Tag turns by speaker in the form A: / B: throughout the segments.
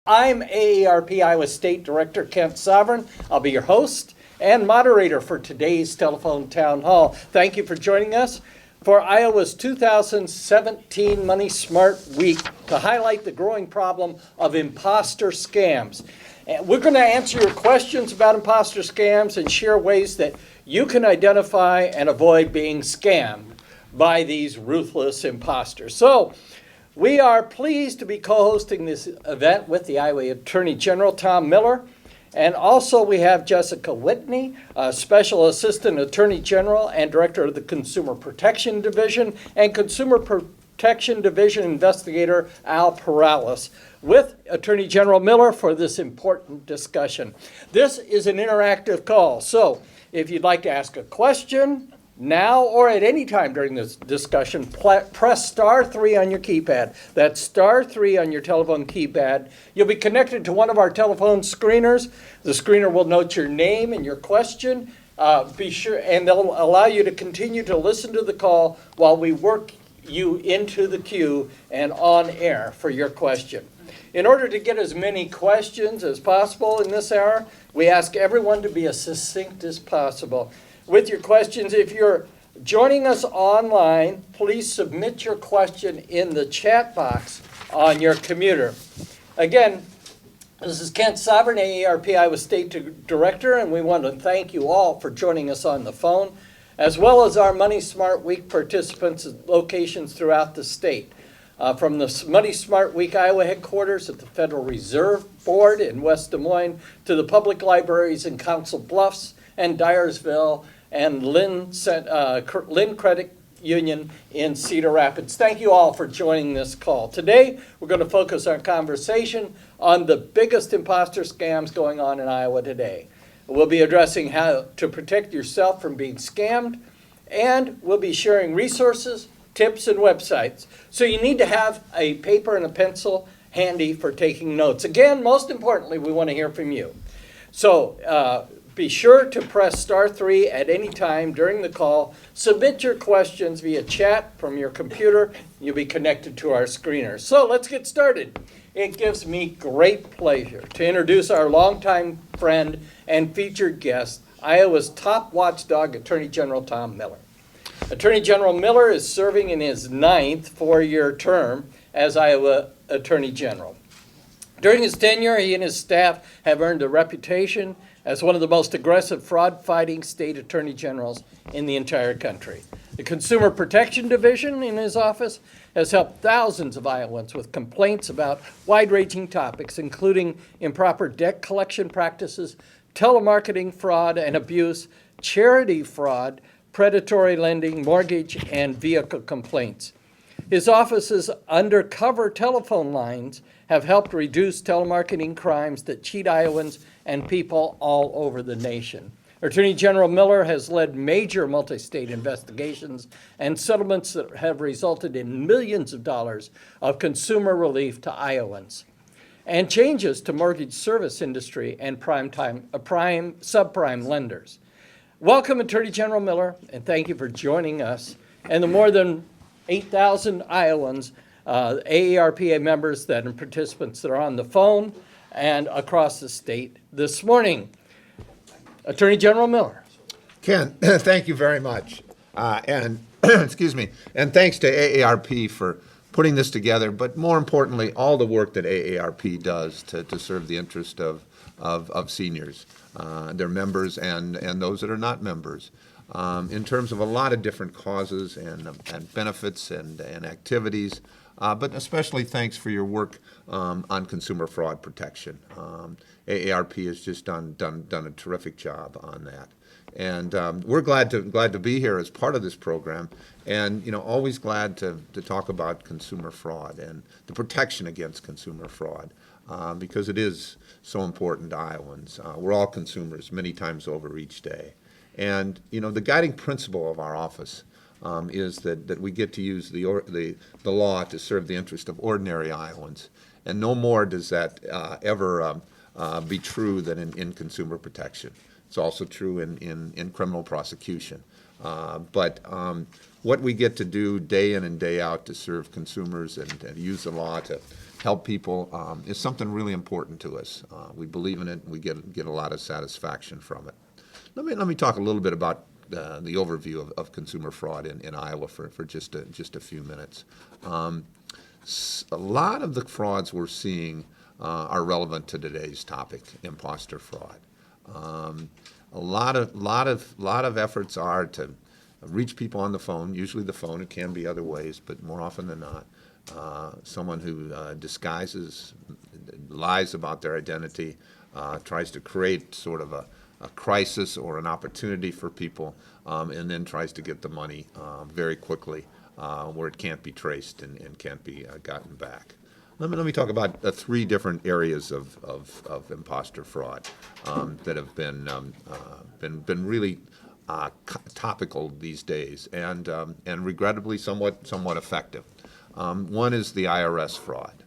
A: I'm AARP Iowa State Director Kent Sovereign. I'll be your host and moderator for today's telephone town hall. Thank you for joining us for Iowa's 2017 Money Smart Week to highlight the growing problem of imposter scams. And we're going to answer your questions about imposter scams and share ways that you can identify and avoid being scammed by these ruthless imposters. So, we are pleased to be co-hosting this event with the Iowa Attorney General, Tom Miller. And also we have Jessica Whitney, Special Assistant Attorney General and Director of the Consumer Protection Division, and Consumer Protection Division Investigator Al Perales, with Attorney General Miller for this important discussion. This is an interactive call, so if you'd like to ask a question, now or at any time during this discussion, press *3 on your keypad. That's *3 on your telephone keypad. You'll be connected to one of our telephone screeners. The screener will note your name and your question. Be sure, and they'll allow you to continue to listen to the call while we work you into the queue and on air for your question. In order to get as many questions as possible in this hour, we ask everyone to be as succinct as possible with your questions. If you're joining us online, please submit your question in the chat box on your computer. Again, this is Kent Sovereign, AARP Iowa State Director, and we want to thank you all for joining us on the phone, as well as our Money Smart Week participants at locations throughout the state. From the Money Smart Week Iowa headquarters at the Federal Reserve Board in West Des Moines to the public libraries in Council Bluffs and Dyersville and Lynn Credit Union in Cedar Rapids. Thank you all for joining this call. Today, we're going to focus our conversation on the biggest imposter scams going on in Iowa today. We'll be addressing how to protect yourself from being scammed, and we'll be sharing resources, tips, and websites. So you need to have a paper and a pencil handy for taking notes. Again, most importantly, we want to hear from you. So be sure to press *3 at any time during the call. Submit your questions via chat from your computer. You'll be connected to our screener. So let's get started. It gives me great pleasure to introduce our longtime friend and featured guest, Iowa's top watchdog, Attorney General Tom Miller. Attorney General Miller is serving in his 9th four-year term as Iowa Attorney General. During his tenure, he and his staff have earned a reputation as one of the most aggressive fraud-fighting state attorney generals in the entire country. The Consumer Protection Division in his office has helped thousands of Iowans with complaints about wide-ranging topics, including improper debt collection practices, telemarketing fraud and abuse, charity fraud, predatory lending, mortgage, and vehicle complaints. His office's undercover telephone lines have helped reduce telemarketing crimes that cheat Iowans and people all over the nation. Attorney General Miller has led major multi-state investigations and settlements that have resulted in millions of dollars of consumer relief to Iowans, and changes to mortgage service industry and subprime lenders. Welcome, Attorney General Miller, and thank you for joining us and the more than 8,000 Iowans, AARPA members and participants that are on the phone and across the state this morning. Attorney General Miller.
B: Ken, thank you very much. And excuse me, and thanks to AARP for putting this together, but more importantly, all the work that AARP does to serve the interest of seniors, their members and those that are not members, in terms of a lot of different causes and benefits and activities. But especially thanks for your work on consumer fraud protection. AARP has just done a terrific job on that, and we're glad to be here as part of this program, and always glad to talk about consumer fraud and the protection against consumer fraud, because it is so important to Iowans. We're all consumers many times over each day, and the guiding principle of our office is that we get to use the law to serve the interest of ordinary Iowans, and no more does that ever be true than in consumer protection. It's also true in criminal prosecution. But what we get to do day in and day out to serve consumers and use the law to help people is something really important to us. We believe in it, and we get a lot of satisfaction from it. Let me talk a little bit about the overview of consumer fraud in Iowa for just a few minutes. A lot of the frauds we're seeing are relevant to today's topic, imposter fraud. A lot of efforts are to reach people on the phone, usually the phone. It can be other ways, but more often than not, someone who disguises, lies about their identity, tries to create sort of a crisis or an opportunity for people, and then tries to get the money very quickly where it can't be traced and can't be gotten back. Let me talk about three different areas of imposter fraud that have been really topical these days and regrettably somewhat effective. One is the IRS fraud.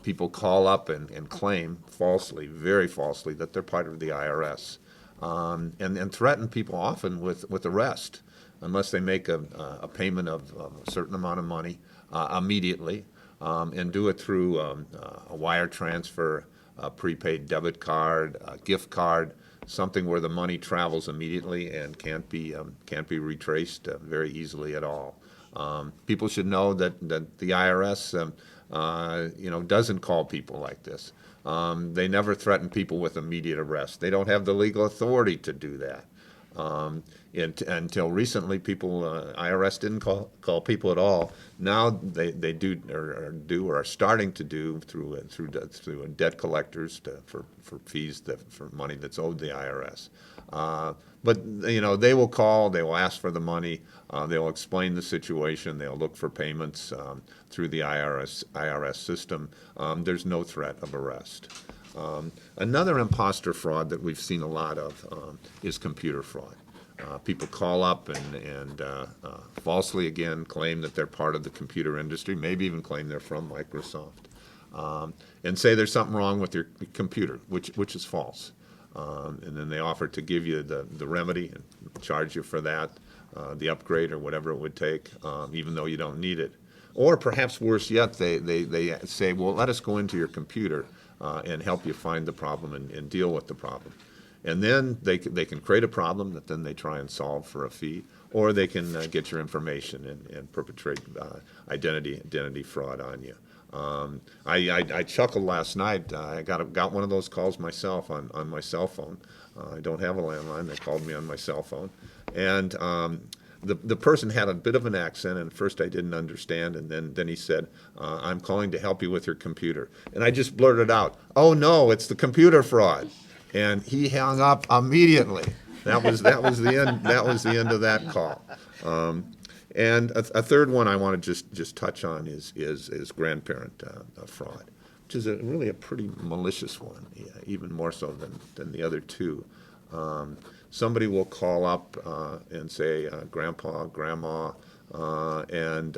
B: People call up and claim falsely, very falsely, that they're part of the IRS, and threaten people often with arrest unless they make a payment of a certain amount of money immediately, and do it through a wire transfer, a prepaid debit card, a gift card, something where the money travels immediately and can't be retraced very easily at all. People should know that the IRS doesn't call people like this. They never threaten people with immediate arrest. They don't have the legal authority to do that. Until recently, IRS didn't call people at all. Now they do or are starting to do through debt collectors for fees for money that's owed the IRS. But they will call, they will ask for the money, they'll explain the situation, they'll look for payments through the IRS system. There's no threat of arrest. Another imposter fraud that we've seen a lot of is computer fraud. People call up and falsely, again, claim that they're part of the computer industry, maybe even claim they're from Microsoft, and say there's something wrong with your computer, which is false. And then they offer to give you the remedy and charge you for that, the upgrade or whatever it would take, even though you don't need it. Or perhaps worse yet, they say, well, let us go into your computer and help you find the problem and deal with the problem. And then they can create a problem that then they try and solve for a fee, or they can get your information and perpetrate identity fraud on you. I chuckled last night. I got one of those calls myself on my cell phone. I don't have a landline. They called me on my cell phone, and the person had a bit of an accent, and at first I didn't understand, and then he said, "I'm calling to help you with your computer," and I just blurted out, "Oh no, it's the computer fraud," and he hung up immediately. That was the end. That was the end of that call. And a third one I want to just touch on is grandparent fraud, which is really a pretty malicious one, even more so than the other two. Somebody will call up and say, "Grandpa, Grandma," and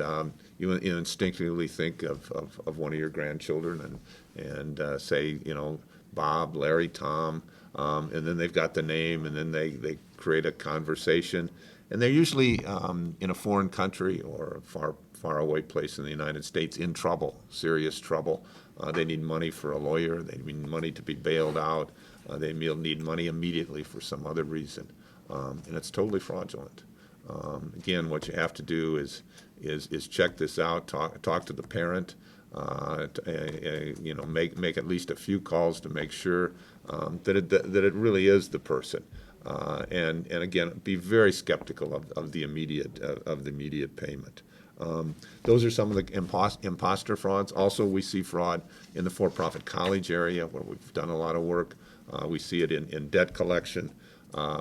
B: you instinctively think of one of your grandchildren and say, Bob, Larry, Tom, and then they've got the name, and then they create a conversation. And they're usually in a foreign country or a far away place in the United States in trouble, serious trouble. They need money for a lawyer. They need money to be bailed out. They need money immediately for some other reason. And it's totally fraudulent. Again, what you have to do is check this out, talk to the parent, make at least a few calls to make sure that it really is the person. And again, be very skeptical of the immediate payment. Those are some of the imposter frauds. Also, we see fraud in the for-profit college area where we've done a lot of work. We see it in debt collection.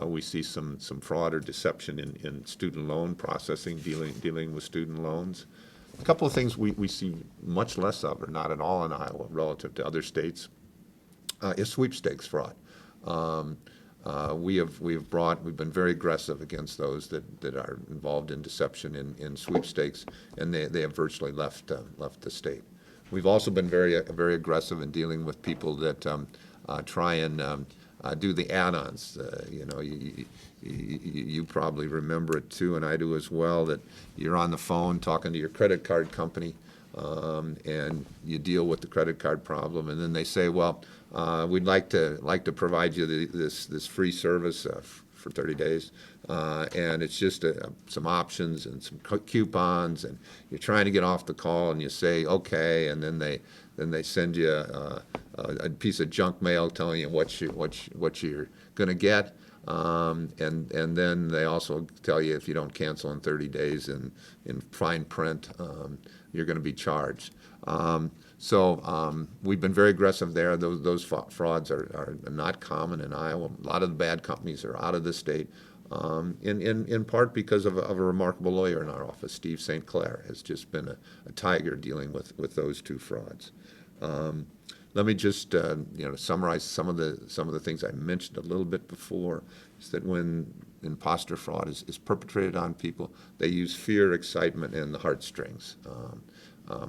B: We see some fraud or deception in student loan processing, dealing with student loans. A couple of things we see much less of, or not at all in Iowa relative to other states, is sweepstakes fraud. We've been very aggressive against those that are involved in deception in sweepstakes, and they have virtually left the state. We've also been very aggressive in dealing with people that try and do the add-ons. You probably remember it too, and I do as well, that you're on the phone talking to your credit card company. and you deal with the credit card problem, and then they say, well, we'd like to provide you this free service for 30 days, and it's just some options and some coupons, and you're trying to get off the call, and you say okay, and then they send you a piece of junk mail telling you what you're going to get. And then they also tell you if you don't cancel in 30 days in fine print, you're going to be charged. So we've been very aggressive there. Those frauds are not common in Iowa. A lot of the bad companies are out of the state, in part because of a remarkable lawyer in our office. Steve St. Clair has just been a tiger dealing with those two frauds. Let me just summarize some of the things I mentioned a little bit before. Is that when imposter fraud is perpetrated on people, they use fear, excitement, and the heartstrings.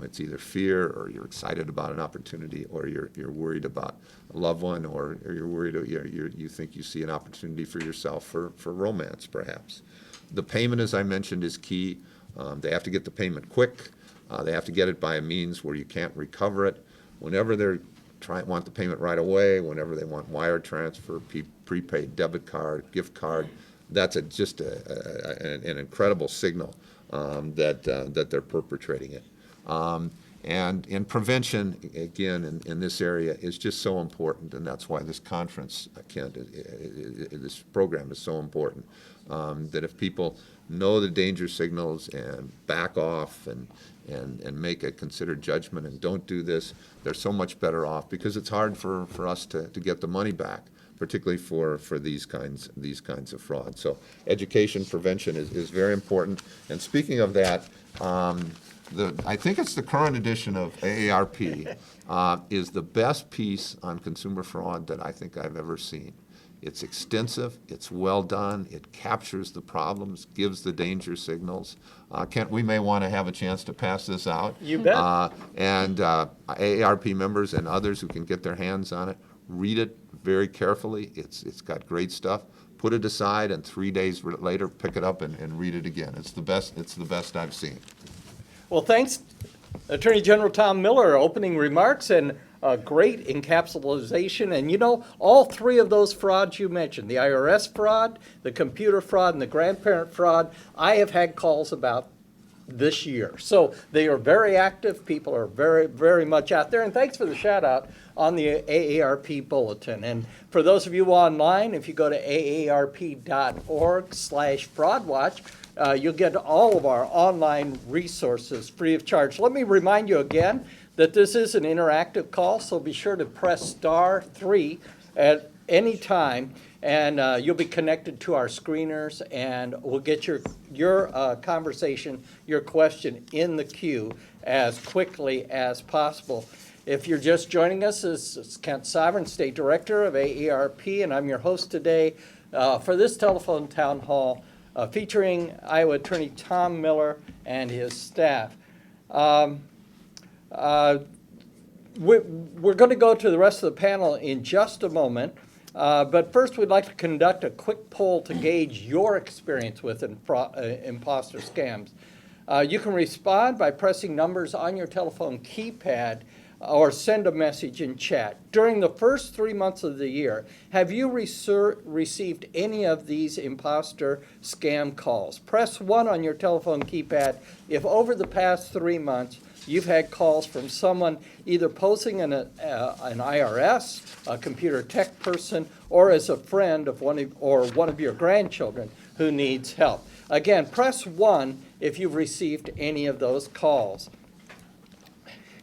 B: It's either fear, or you're excited about an opportunity, or you're worried about a loved one, or you're worried, you think you see an opportunity for yourself for romance, perhaps. The payment, as I mentioned, is key. They have to get the payment quick. They have to get it by a means where you can't recover it. Whenever they want the payment right away, whenever they want wire transfer, prepaid debit card, gift card, that's just an incredible signal that they're perpetrating it. And in prevention, again, in this area, is just so important, and that's why this conference, Kent, this program is so important, that if people know the danger signals and back off and make a considered judgment and don't do this, they're so much better off, because it's hard for us to get the money back, particularly for these kinds of fraud. So education, prevention is very important. And speaking of that, I think it's the current edition of AARP is the best piece on consumer fraud that I think I've ever seen. It's extensive, it's well done, it captures the problems, gives the danger signals. Kent, we may want to have a chance to pass this out.
A: You bet.
B: And AARP members and others who can get their hands on it, read it very carefully. It's got great stuff. Put it aside, and 3 days later, pick it up and read it again. It's the best I've seen.
A: Well, thanks, Attorney General Tom Miller, opening remarks and great encapsulation. And all three of those frauds you mentioned, the IRS fraud, the computer fraud, and the grandparent fraud, I have had calls about this year. So they are very active. People are very, very much out there. And thanks for the shout out on the AARP bulletin. And for those of you online, if you go to aarp.org/fraudwatch, you'll get all of our online resources free of charge. Let me remind you again that this is an interactive call, so be sure to press *3 at any time, and you'll be connected to our screeners, and we'll get your conversation, your question in the queue as quickly as possible. If you're just joining us, this is Kent Sovereign, State Director of AARP, and I'm your host today for this telephone town hall featuring Iowa Attorney Tom Miller and his staff. We're going to go to the rest of the panel in just a moment, but first we'd like to conduct a quick poll to gauge your experience with imposter scams. You can respond by pressing numbers on your telephone keypad or send a message in chat. During the first 3 months of the year, have you received any of these imposter scam calls? Press 1 on your telephone keypad if over the past 3 months you've had calls from someone either posing an IRS, a computer tech person, or as a friend of one of your grandchildren who needs help. Again, press 1 if you've received any of those calls.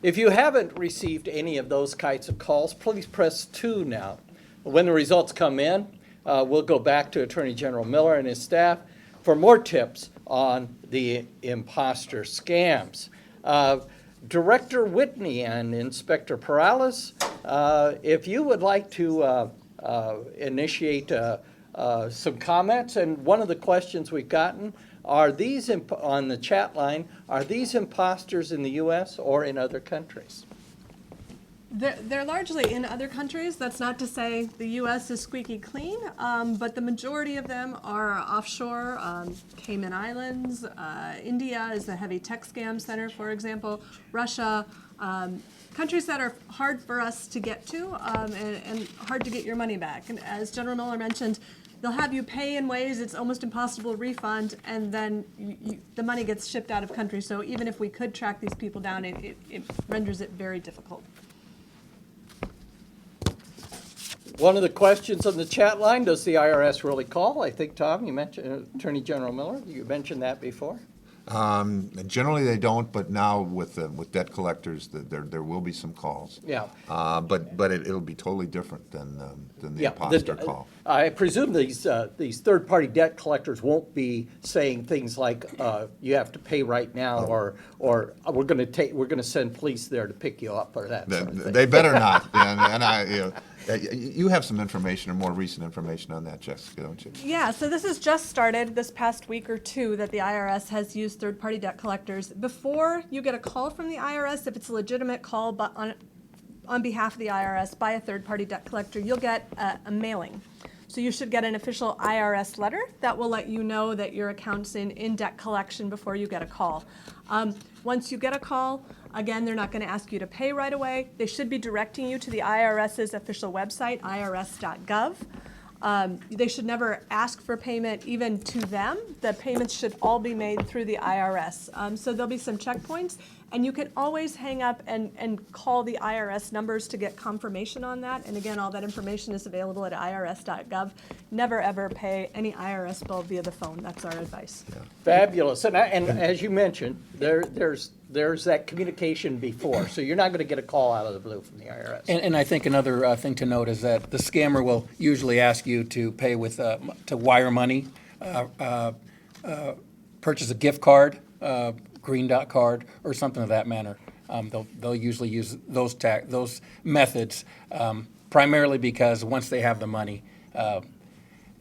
A: If you haven't received any of those kinds of calls, please press 2 now. When the results come in, we'll go back to Attorney General Miller and his staff for more tips on the imposter scams. Director Whitney and Inspector Perales, if you would like to initiate some comments, and one of the questions we've gotten, are these on the chat line, are these imposters in the U.S. or in other countries?
C: They're largely in other countries. That's not to say the U.S. is squeaky clean, but the majority of them are offshore. Cayman Islands, India is a heavy tech scam center, for example. Russia, countries that are hard for us to get to and hard to get your money back. And as General Miller mentioned, they'll have you pay in ways it's almost impossible to refund, and then the money gets shipped out of country. So even if we could track these people down, it renders it very difficult.
A: One of the questions on the chat line, does the IRS really call? I think, Tom, you mentioned, Attorney General Miller, you mentioned that before.
B: Generally, they don't, but now with debt collectors, there will be some calls.
A: Yeah.
B: But it'll be totally different than the imposter call.
A: I presume these third-party debt collectors won't be saying things like, you have to pay right now, or we're going to send police there to pick you up, or that sort of thing.
B: They better not. And you have some information or more recent information on that, Jessica, don't you?
C: Yeah, so this has just started this past week or two that the IRS has used third-party debt collectors. Before you get a call from the IRS, if it's a legitimate call but on behalf of the IRS by a third-party debt collector, you'll get a mailing. So you should get an official IRS letter that will let you know that your account's in debt collection before you get a call. Once you get a call, again, they're not going to ask you to pay right away. They should be directing you to the IRS's official website, irs.gov. They should never ask for payment even to them. The payments should all be made through the IRS. So there'll be some checkpoints, and you can always hang up and call the IRS numbers to get confirmation on that. And again, all that information is available at irs.gov. Never ever pay any IRS bill via the phone. That's our advice.
B: Yeah.
A: Fabulous. And as you mentioned, there's that communication before, so you're not going to get a call out of the blue from the IRS.
D: And I think another thing to note is that the scammer will usually ask you to pay with to wire money, purchase a gift card, green dot card, or something of that manner. They'll usually use those methods primarily because once they have the money,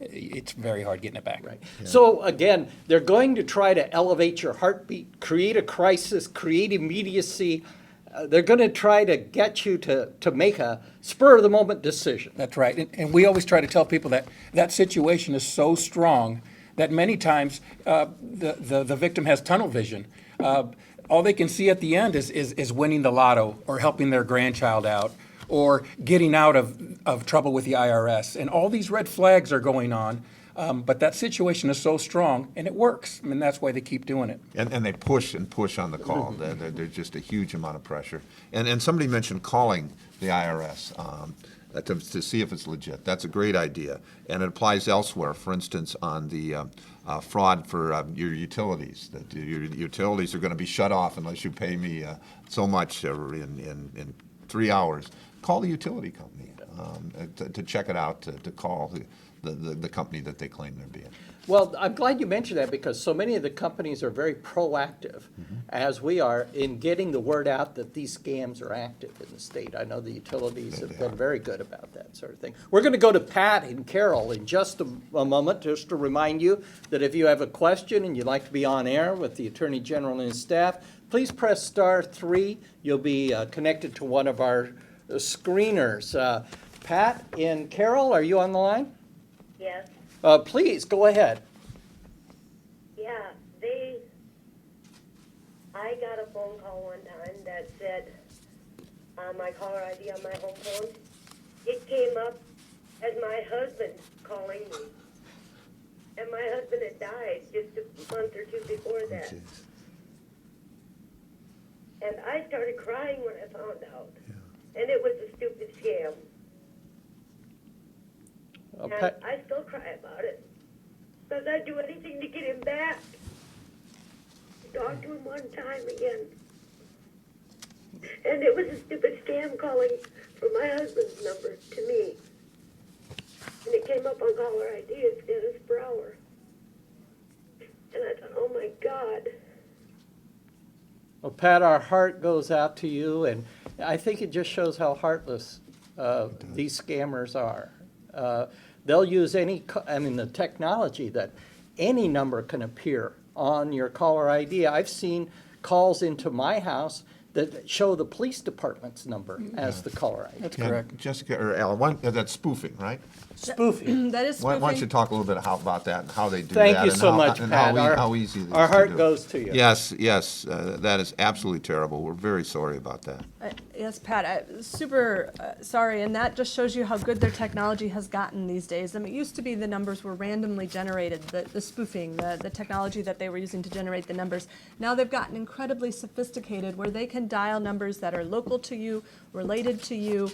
D: it's very hard getting it back.
A: Right. Yeah. So again, they're going to try to elevate your heartbeat, create a crisis, create immediacy. They're going to try to get you to make a spur-of-the-moment decision.
D: That's right. And we always try to tell people that situation is so strong that many times the victim has tunnel vision. All they can see at the end is winning the lotto or helping their grandchild out or getting out of trouble with the IRS. And all these red flags are going on, but that situation is so strong, and it works. I mean, that's why they keep doing it.
B: And they push and push on the call. There's just a huge amount of pressure. And somebody mentioned calling the IRS to see if it's legit. That's a great idea. And it applies elsewhere. For instance, on the fraud for your utilities. That your utilities are going to be shut off unless you pay me so much in 3 hours. Call the utility company to check it out, to call the company that they claim they're being.
A: Well, I'm glad you mentioned that because so many of the companies are very proactive, as we are, in getting the word out that these scams are active in the state. I know the utilities have been very good about that sort of thing. We're going to go to Pat and Carol in just a moment, just to remind you that if you have a question and you'd like to be on air with the Attorney General and his staff, please press *3. You'll be connected to one of our screeners. Pat and Carol, are you on the line?
E: Yes.
A: Please, go ahead.
E: Yeah, I got a phone call one time that said on my caller ID on my home phone, it came up as my husband calling me. And my husband had died just a month or two before that. And I started crying when I found out. Yeah. And it was a stupid scam. And I still cry about it. Because I'd do anything to get him back. Talked to him one time again. And it was a stupid scam calling from my husband's number to me. And it came up on caller ID as Dennis Brower. And I thought, oh my God.
A: Well, Pat, our heart goes out to you, and I think it just shows how heartless these scammers are. They'll use the technology that any number can appear on your caller ID. I've seen calls into my house that show the police department's number as the caller ID.
D: That's
B: Yeah,
D: correct.
B: Jessica, or Alan, that's spoofing, right?
A: Spoofing.
C: That is
B: Why don't you
C: spoofing.
B: talk a little bit about that and how they do that?
A: Thank you
B: and
A: so
B: how-
A: much,
B: and
A: Pat.
B: how easy it is
A: Our
B: to
A: heart
B: do.
A: goes to you.
B: Yes, yes, that is absolutely terrible. We're very sorry about that.
C: Yes, Pat, super sorry, and that just shows you how good their technology has gotten these days. I mean, it used to be the numbers were randomly generated, the spoofing, the technology that they were using to generate the numbers. Now they've gotten incredibly sophisticated where they can dial numbers that are local to you, related to you.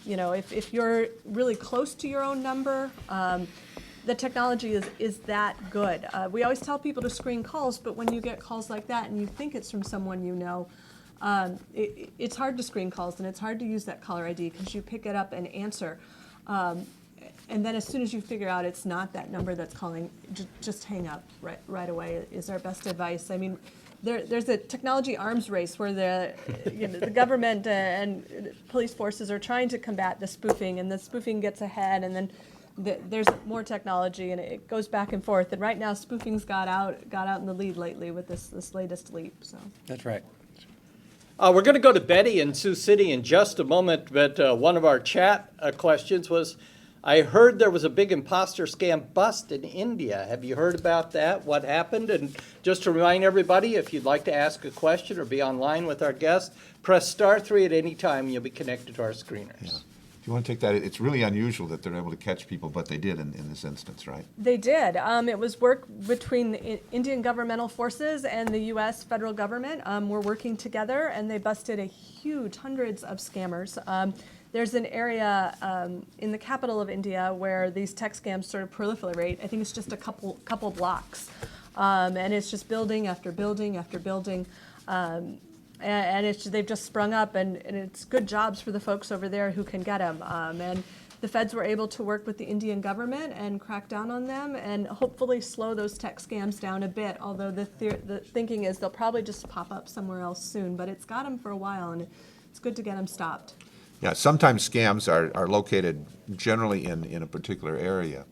C: You know, if you're really close to your own number, the technology is that good. We always tell people to screen calls, but when you get calls like that and you think it's from someone you know, it's hard to screen calls and it's hard to use that caller ID because you pick it up and answer. And then as soon as you figure out it's not that number that's calling, just hang up right away is our best advice. I mean, there's a technology arms race where the government and police forces are trying to combat the spoofing, and the spoofing gets ahead, and then there's more technology, and it goes back and forth. And right now, spoofing's got out in the lead lately with this latest leap. So.
D: That's right.
A: We're going to go to Betty in Sioux City in just a moment, but one of our chat questions was, I heard there was a big imposter scam bust in India. Have you heard about that? What happened? And just to remind everybody, if you'd like to ask a question or be online with our guest, press *3 at any time and you'll be connected to our screeners.
B: Yeah. If you want to take that, it's really unusual that they're able to catch people, but they did in this instance, right?
C: They did. It was work between the Indian governmental forces and the U.S. federal government. We're working together, and they busted a huge, hundreds of scammers. There's an area in the capital of India where these tech scams sort of proliferate. I think it's just a couple blocks, and it's just building after building after building. And they've just sprung up, and it's good jobs for the folks over there who can get them. And the feds were able to work with the Indian government and crack down on them and hopefully slow those tech scams down a bit, although the thinking is they'll probably just pop up somewhere else soon. But it's got them for a while, and it's good to get them stopped.
B: Yeah, sometimes scams are located generally in a particular area.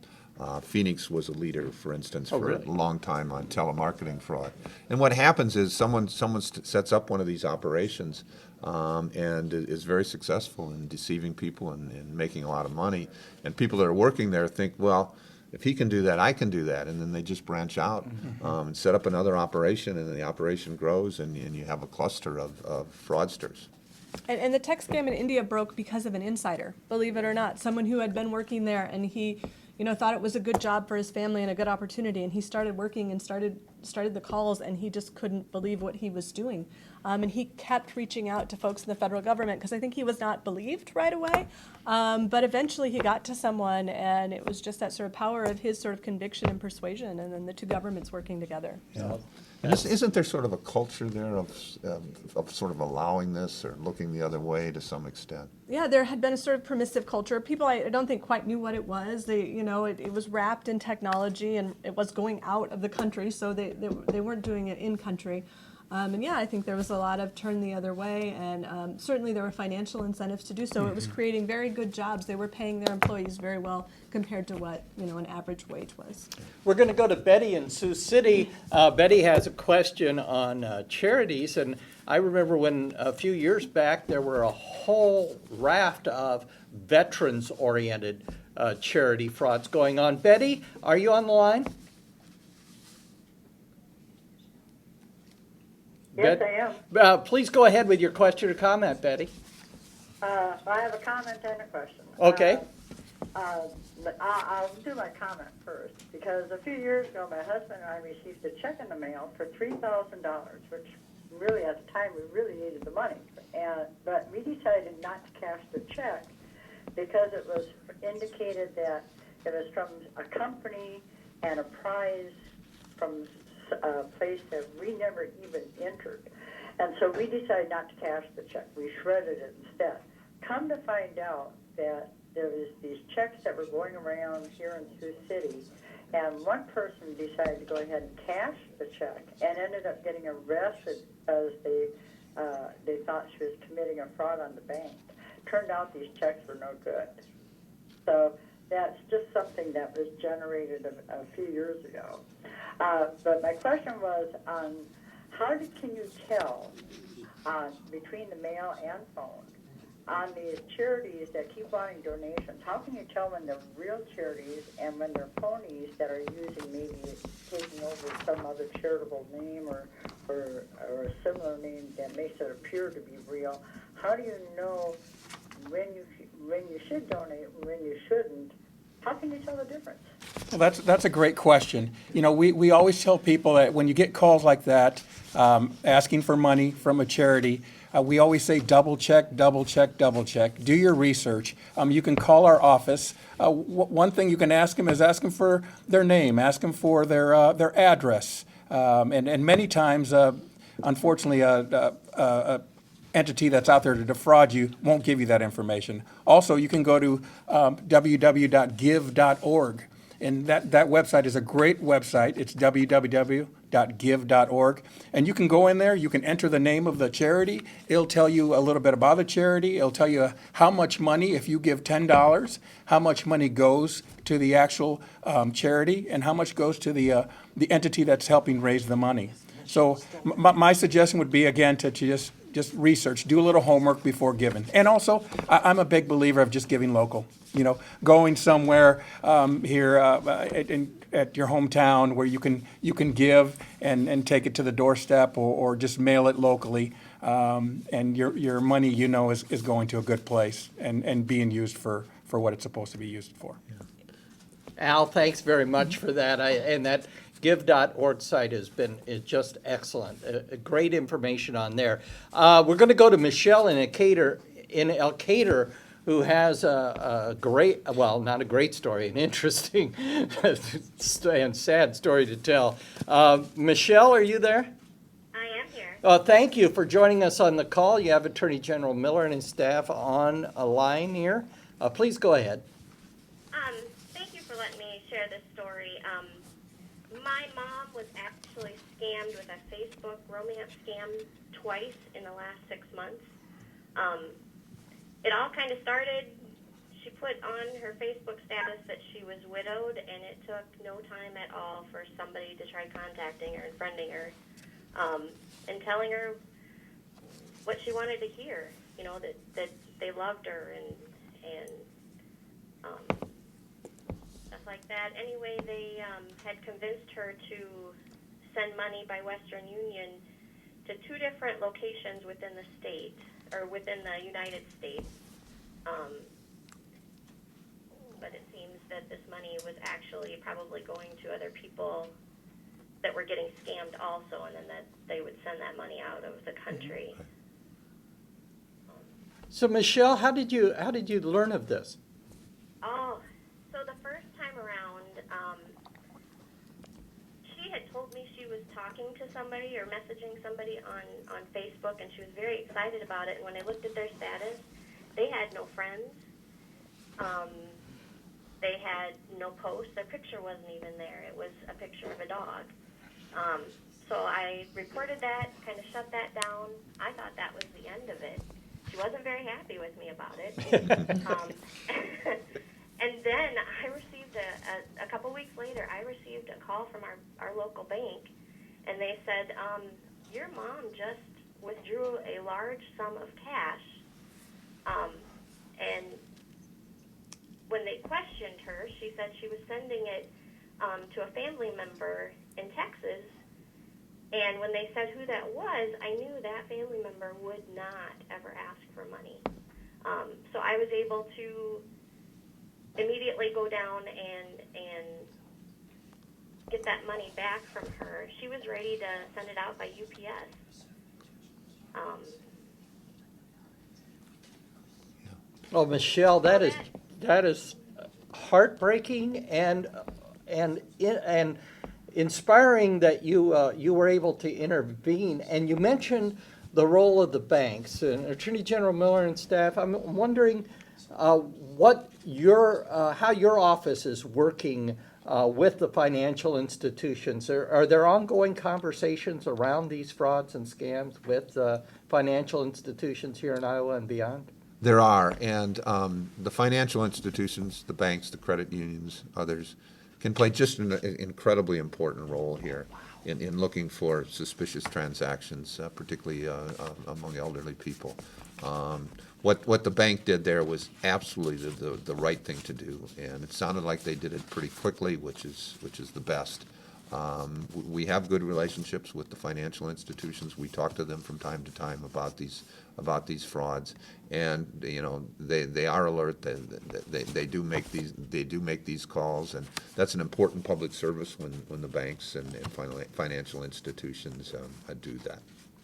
B: Phoenix was a leader, for instance, for
A: really?
B: a long time on telemarketing fraud. And what happens is someone sets up one of these operations and is very successful in deceiving people and making a lot of money. And people that are working there think, well, if he can do that, I can do that. And then they just branch out and set up another operation, and the operation grows, and you have a cluster of fraudsters.
C: And the tech scam in India broke because of an insider, believe it or not. Someone who had been working there, and he thought it was a good job for his family and a good opportunity, and he started working and started the calls, and he just couldn't believe what he was doing. And he kept reaching out to folks in the federal government because I think he was not believed right away. But eventually he got to someone, and it was just that sort of power of his sort of conviction and persuasion, and then the two governments working together.
B: Yeah. And isn't there sort of a culture there of sort of allowing this or looking the other way to some extent?
C: Yeah, there had been a sort of permissive culture. People, I don't think, quite knew what it was. It was wrapped in technology, and it was going out of the country, so they weren't doing it in country. And yeah, I think there was a lot of turn the other way, and certainly there were financial incentives to do so. It was creating very good jobs. They were paying their employees very well compared to what an average wage was.
A: We're going to go to Betty in Sioux City. Betty has a question on charities, and I remember when a few years back there were a whole raft of veterans-oriented charity frauds going on. Betty, are you on the line?
F: Yes, I am.
A: Please go ahead with your question or comment, Betty.
F: I have a comment and a question.
A: Okay.
F: But I'll do my comment first, because a few years ago, my husband and I received a check in the mail for $3,000, which really, at the time, we really needed the money. But we decided not to cash the check because it was indicated that it was from a company and a prize from a place that we never even entered. And so we decided not to cash the check. We shredded it instead. Come to find out that there was these checks that were going around here in Sioux City, and one person decided to go ahead and cash the check and ended up getting arrested because they thought she was committing a fraud on the bank. Turned out these checks were no good. So that's just something that was generated a few years ago. But my question was on can you tell between the mail and phone on these charities that keep wanting donations. How can you tell when they're real charities and when they're phonies that are using maybe taking over some other charitable name or a similar name that makes it appear to be real? How do you know when you should donate and when you shouldn't? How can you tell the difference?
D: Well, that's a great question. You know, we always tell people that when you get calls like that, asking for money from a charity, we always say double check, double check, double check. Do your research. You can call our office. One thing you can ask them is ask them for their name, ask them for their address, and many times, unfortunately, entity that's out there to defraud you won't give you that information. Also, you can go to www.give.org, and that website is a great website. It's www.give.org, and you can go in there, you can enter the name of the charity. It'll tell you a little bit about the charity. It'll tell you how much money, if you give $10, how much money goes to the actual charity and how much goes to the entity that's helping raise the money. So my suggestion would be, again, to just research, do a little homework before giving. And also, I'm a big believer of just giving local. You know, going somewhere here at your hometown where you can give and take it to the doorstep or just mail it locally, and your money, you know, is going to a good place and being used for what it's supposed to be used for.
A: Al, thanks very much for that. And that give.org site is just excellent. Great information on there. We're going to go to Michelle in Elkader, who has a great, well, not a great story, an interesting and sad story to tell. Michelle, are you there?
E: I am here.
A: Thank you for joining us on the call. You have Attorney General Miller and his staff on a line here. Please go ahead.
E: Thank you for letting me share this story. My mom was actually scammed with a Facebook romance scam twice in the last 6 months. It all kind of started, she put on her Facebook status that she was widowed, and it took no time at all for somebody to try contacting her and friending her, and telling her what she wanted to hear, you know, that they loved her and stuff like that. Anyway, they had convinced her to send money by Western Union to 2 different locations within the state, or within the United States. But it seems that this money was actually probably going to other people that were getting scammed also, and then that they would send that money out of the country.
A: So Michelle, how did you learn of this?
E: Oh, so the first time around, she had told me she was talking to somebody or messaging somebody on Facebook, and she was very excited about it. And when I looked at their status, they had no friends. They had no posts. Their picture wasn't even there. It was a picture of a dog. So I reported that, kind of shut that down. I thought that was the end of it. She wasn't very happy with me about it. And then I received a couple weeks later, I received a call from our local bank, and they said, your mom just withdrew a large sum of cash. And when they questioned her, she said she was sending it to a family member in Texas. And when they said who that was, I knew that family member would not ever ask for money. So I was able to immediately go down and get that money back from her. She was ready to send it out by UPS.
A: Well, Michelle, that is heartbreaking and inspiring that you were able to intervene. And you mentioned the role of the banks and Attorney General Miller and staff. I'm wondering how your office is working with the financial institutions. Are there ongoing conversations around these frauds and scams with financial institutions here in Iowa and beyond?
B: There are, and the financial institutions, the banks, the credit unions, others, can play just an incredibly important role here. in looking for suspicious transactions, particularly among elderly people. What the bank did there was absolutely the right thing to do, and it sounded like they did it pretty quickly, which is the best. We have good relationships with the financial institutions. We talk to them from time to time about these frauds, and they are alert. They do make these calls, and that's an important public service when the banks and financial institutions do that.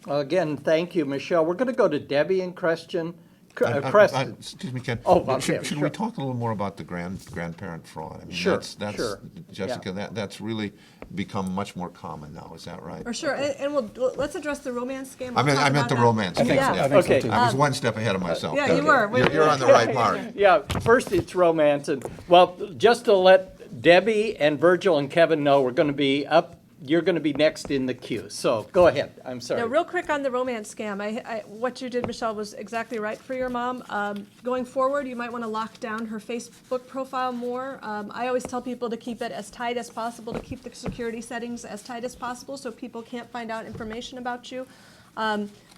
A: Again, thank you, Michelle. We're going to go to Debbie and Creston.
B: Excuse me, Ken.
A: Oh, okay,
B: should
A: sure.
B: we talk a little more about the grandparent fraud? I mean,
A: Sure,
B: that's
A: sure.
B: Jessica.
A: Yeah.
B: That's really become much more common now. Is that right?
C: Or sure, and let's address the romance scam.
B: I
C: We'll talk
B: meant
C: about
B: the
C: that.
B: romance.
D: I think so.
C: Yeah.
D: I think
A: Okay.
D: so too.
B: I was one step ahead of myself.
C: Yeah, you were.
B: You're on the right mark.
A: Yeah, first it's romance, and well, just to let Debbie and Virgil and Kevin know, we're going to be up. You're going to be next in the queue. So go ahead. I'm sorry.
C: Now, real quick on the romance scam, what you did, Michelle, was exactly right for your mom. Going forward, you might want to lock down her Facebook profile more. I always tell people to keep it as tight as possible, to keep the security settings as tight as possible so people can't find out information about you.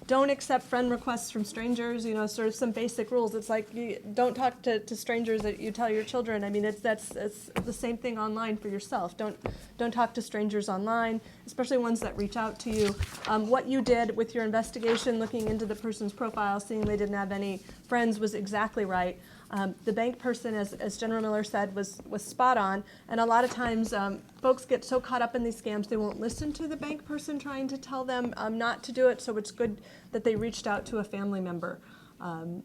C: Don't accept friend requests from strangers, sort of some basic rules. It's like don't talk to strangers that you tell your children. I mean, it's the same thing online for yourself. Don't talk to strangers online, especially ones that reach out to you. What you did with your investigation, looking into the person's profile, seeing they didn't have any friends was exactly right. The bank person, as General Miller said, was spot on. And a lot of times folks get so caught up in these scams, they won't listen to the bank person trying to tell them not to do it. So it's good that they reached out to a family member. And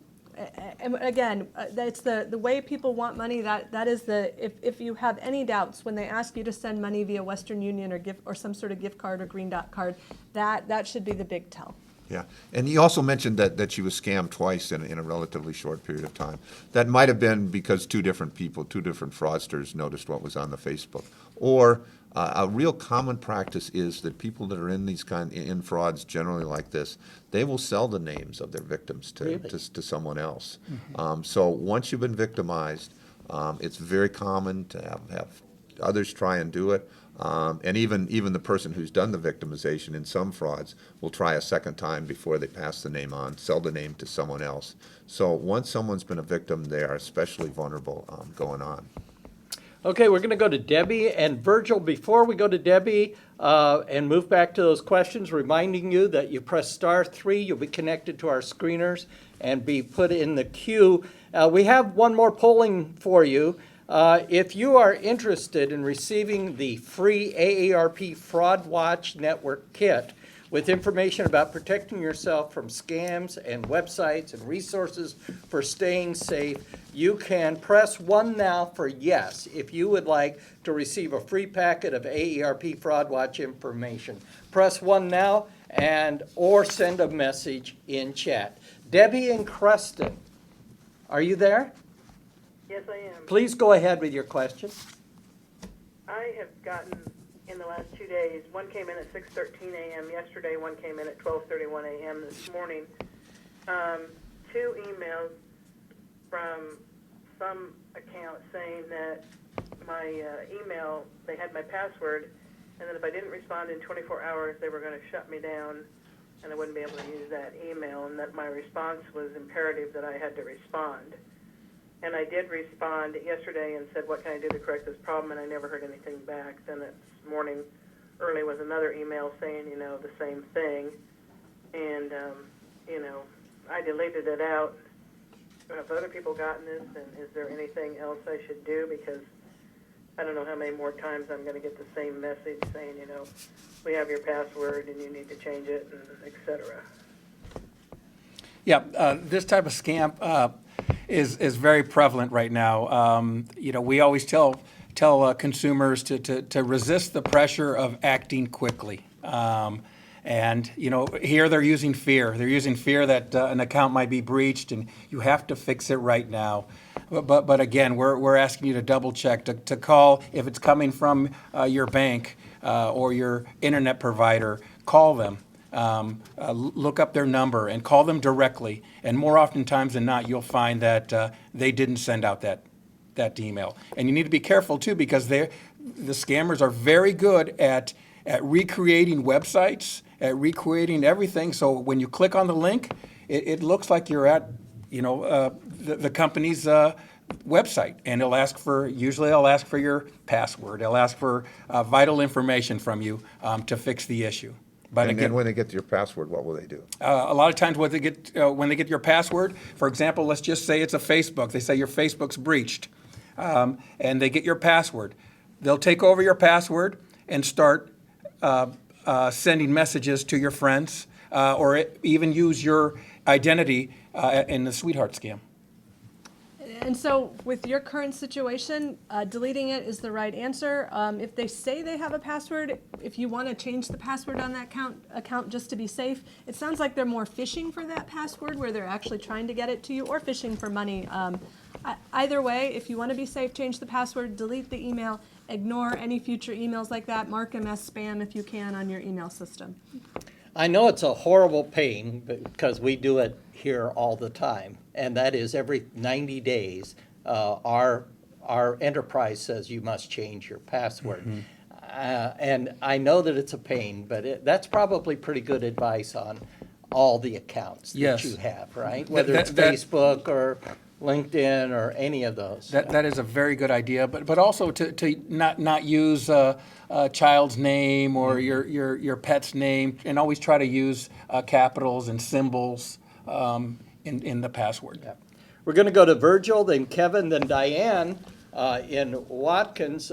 C: again, it's the way people want money. That is if you have any doubts when they ask you to send money via Western Union or some sort of gift card or Green Dot card, that should be the big tell.
B: Yeah, and you also mentioned that she was scammed twice in a relatively short period of time. That might have been because two different fraudsters noticed what was on the Facebook. Or a real common practice is that people that are in these in frauds generally like this, they will sell the names of their victims to someone else. Mm-hmm. So once you've been victimized, it's very common to have others try and do it. And even the person who's done the victimization in some frauds will try a second time before they pass the name on, sell the name to someone else. So once someone's been a victim, they are especially vulnerable going on.
A: Okay, we're going to go to Debbie and Virgil. Before we go to Debbie and move back to those questions, reminding you that you press *3, you'll be connected to our screeners and be put in the queue. We have one more polling for you. If you are interested in receiving the free AARP Fraud Watch Network kit with information about protecting yourself from scams and websites and resources for staying safe, you can press 1 now for yes if you would like to receive a free packet of AARP Fraud Watch information. Press 1 now or send a message in chat. Debbie and Creston, are you there?
E: Yes, I am.
A: Please go ahead with your question.
E: I have gotten, in the last 2 days, one came in at 6:13 a.m. yesterday, one came in at 12:31 a.m. this morning, 2 emails from some account saying that my email, they had my password, and that if I didn't respond in 24 hours, they were going to shut me down, and I wouldn't be able to use that email, and that my response was imperative that I had to respond. And I did respond yesterday and said, what can I do to correct this problem? And I never heard anything back. Then this morning, early, was another email saying, the same thing. And, I deleted it out. Have other people gotten this? And is there anything else I should do? Because I don't know how many more times I'm going to get the same message saying, we have your password and you need to change it, and et cetera.
D: Yeah, this type of scam is very prevalent right now. We always tell consumers to resist the pressure of acting quickly. And here they're using fear. They're using fear that an account might be breached, and you have to fix it right now. But again, we're asking you to double check, to call if it's coming from your bank or your internet provider. Call them. Look up their number and call them directly. And more oftentimes than not, you'll find that they didn't send out that email. And you need to be careful too, because the scammers are very good at at recreating websites, at recreating everything. So when you click on the link, it looks like you're at, the company's website, and usually it'll ask for your password. It'll ask for vital information from you to fix the issue. But
B: And
D: again,
B: then when they get to your password, what will they do?
D: a lot of times when they get your password, for example, let's just say it's a Facebook. They say your Facebook's breached, and they get your password. They'll take over your password and start sending messages to your friends, or even use your identity in the sweetheart scam.
C: And so with your current situation, deleting it is the right answer. If they say they have a password, if you want to change the password on that account just to be safe, it sounds like they're more phishing for that password, where they're actually trying to get it to you, or phishing for money. Either way, if you want to be safe, change the password, delete the email, ignore any future emails like that, mark them as spam if you can on your email system.
A: I know it's a horrible pain because we do it here all the time, and that is every 90 days, our enterprise says you must change your password. And I know that it's a pain, but that's probably pretty good advice on all the accounts that
D: Yes.
A: you have, right? Whether
D: that-
A: it's
D: that-
A: Facebook or LinkedIn or any of those.
D: That is a very good idea, but also to not use a child's name or your pet's name, and always try to use capitals and symbols in the password.
A: Yeah. We're going to go to Virgil, then Kevin, then Diane in Watkins.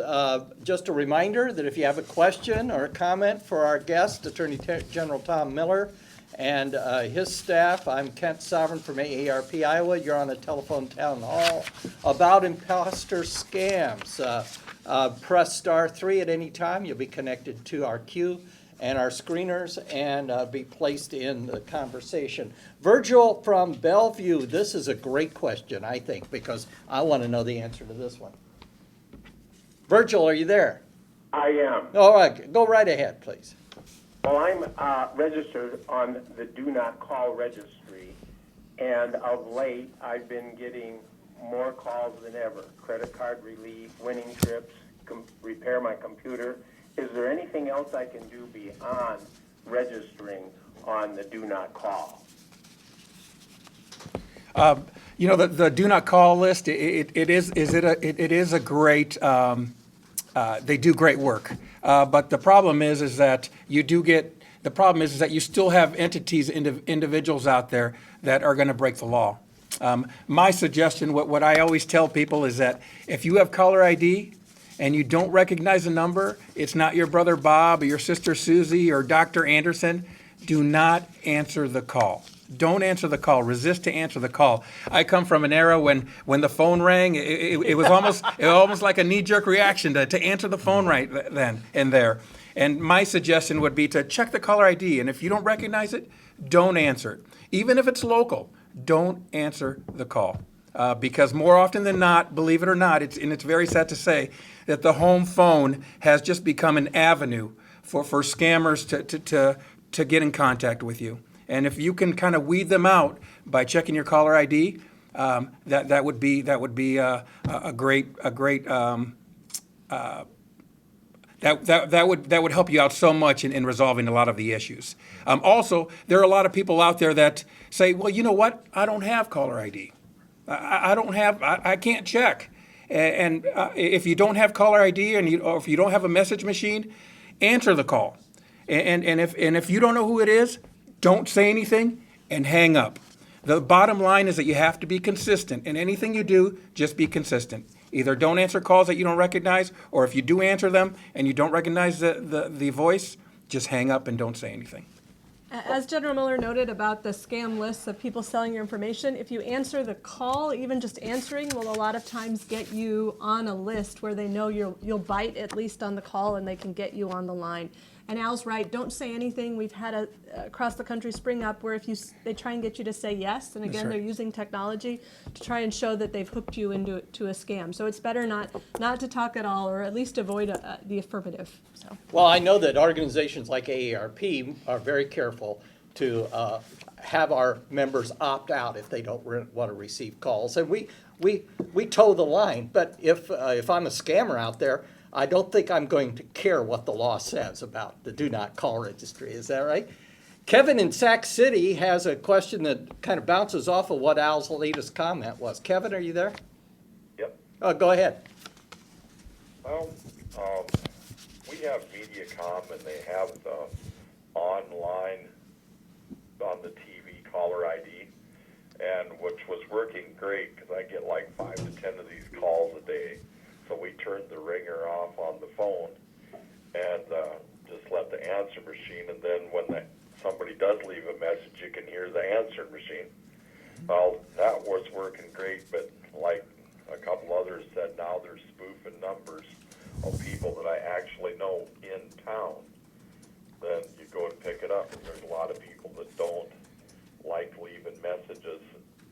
A: Just a reminder that if you have a question or a comment for our guest, Attorney General Tom Miller, and his staff, I'm Kent Sovereign from AARP Iowa. You're on a telephone town hall about imposter scams. Press *3 at any time. You'll be connected to our queue and our screeners and be placed in the conversation. Virgil from Bellevue, this is a great question, I think, because I want to know the answer to this one. Virgil, are you there?
G: I am.
A: All right, go right ahead, please.
G: Well, I'm registered on the Do Not Call registry, and of late, I've been getting more calls than ever. Credit card relief, winning trips, repair my computer. Is there anything else I can do beyond registering on the Do Not Call?
D: The Do Not Call list, it is a great, they do great work. But the problem is that you still have entities, individuals out there that are going to break the law. My suggestion, what I always tell people is that if you have caller ID and you don't recognize a number, it's not your brother Bob or your sister Susie or Dr. Anderson, do not answer the call. Don't answer the call. Resist to answer the call. I come from an era when the phone rang, it was almost like a knee-jerk reaction to answer the phone right then and there. And my suggestion would be to check the caller ID, and if you don't recognize it, don't answer it. Even if it's local, don't answer the call. Because more often than not, believe it or not, it's very sad to say that the home phone has just become an avenue for scammers to get in contact with you. And if you can kind of weed them out by checking your caller ID, that would be a great that would help you out so much in resolving a lot of the issues. Also, there are a lot of people out there that say, well, you know what? I don't have caller ID. I can't check. And if you don't have caller ID or if you don't have a message machine, answer the call. And if you don't know who it is, don't say anything and hang up. The bottom line is that you have to be consistent. In anything you do, just be consistent. Either don't answer calls that you don't recognize, or if you do answer them and you don't recognize the voice, just hang up and don't say anything.
C: As General Miller noted about the scam lists of people selling your information, if you answer the call, even just answering will a lot of times get you on a list where they know you'll bite at least on the call and they can get you on the line. And Al's right, don't say anything. We've had across the country spring up where they try and get you to say yes, and again, they're using technology to try and show that they've hooked you into a scam. So it's better not to talk at all, or at least avoid the affirmative. So.
A: Well, I know that organizations like AARP are very careful to have our members opt out if they don't want to receive calls, and we toe the line. But if I'm a scammer out there, I don't think I'm going to care what the law says about the do not call registry. Is that right? Kevin in Sac City has a question that kind of bounces off of what Al's latest comment was. Kevin, are you there?
H: Yep.
A: Go ahead.
H: Well, we have MediaCom and they have the online on the TV caller ID, and which was working great because I get like 5 to 10 of these calls a day. So we turned the ringer off on the phone and just let the answer machine, and then when somebody does leave a message, you can hear the answering machine. Well, that was working great, but like a couple others said, now they're spoofing numbers of people that I actually know in town. Then you go and pick it up, and there's a lot of people that don't like leaving messages.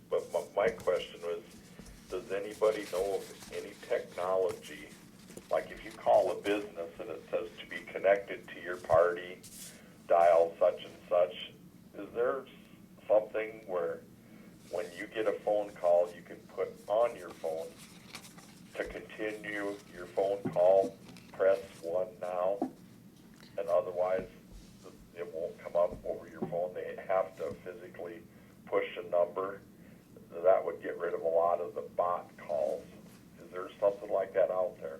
H: But my question was, does anybody know of any technology, like if you call a business and it says to be connected to your party, dial such and such, is there something where when you get a phone call, you can put on your phone to continue your phone call, press 1 now, and otherwise it won't come up over your phone. They have to physically push a number. That would get rid of a lot of the bot calls. Is there something like that out there?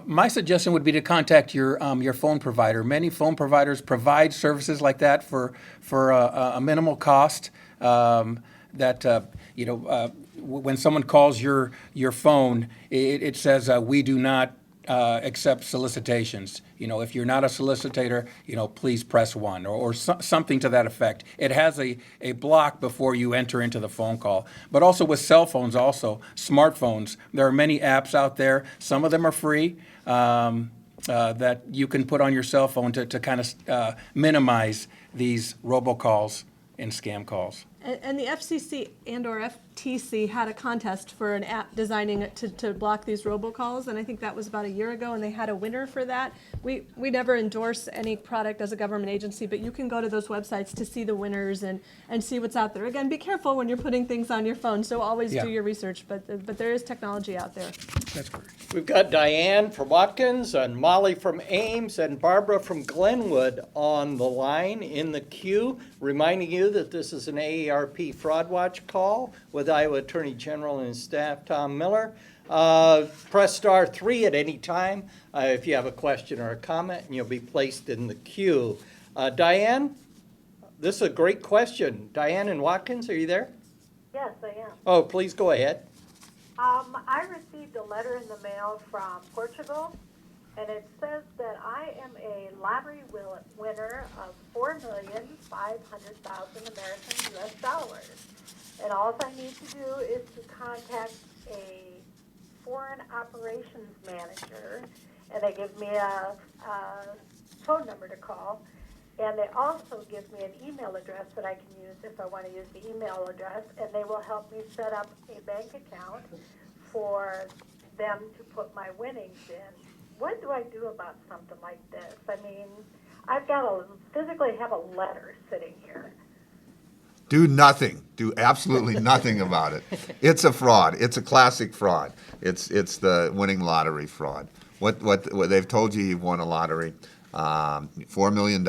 D: My suggestion would be to contact your phone provider. Many phone providers provide services like that for a minimal cost. When someone calls your phone, it says we do not accept solicitations. If you're not a solicitor, please press 1 or something to that effect. It has a block before you enter into the phone call. But also with cell phones, smartphones, there are many apps out there. Some of them are free that you can put on your cell phone to kind of minimize these robocalls and scam calls.
C: And the FCC and/or FTC had a contest for an app designing it to block these robocalls, and I think that was about a year ago, and they had a winner for that. We never endorse any product as a government agency, but you can go to those websites to see the winners and see what's out there. Again, be careful when you're putting things on your phone, so always do your research, but there is technology out there.
D: That's correct.
A: We've got Diane from Watkins and Molly from Ames and Barbara from Glenwood on the line in the queue, reminding you that this is an AARP Fraud Watch call with Iowa Attorney General and his staff, Tom Miller. Press star 3 at any time if you have a question or a comment, and you'll be placed in the queue. Diane, this is a great question. Diane in Watkins, are you there?
F: Yes, I am.
A: Oh, please go ahead.
F: I received a letter in the mail from Portugal, and it says that I am a lottery winner of $4,500,000 American US dollars. And all I need to do is to contact a foreign operations manager, and they give me a phone number to call. And they also give me an email address that I can use if I want to use the email address, and they will help me set up a bank account for them to put my winnings in. What do I do about something like this? I mean, I've got to physically have a letter sitting here.
B: Do nothing. Do absolutely nothing about it. It's a fraud. It's a classic fraud. It's the winning lottery fraud. What they've told you, you've won a lottery. $4 million.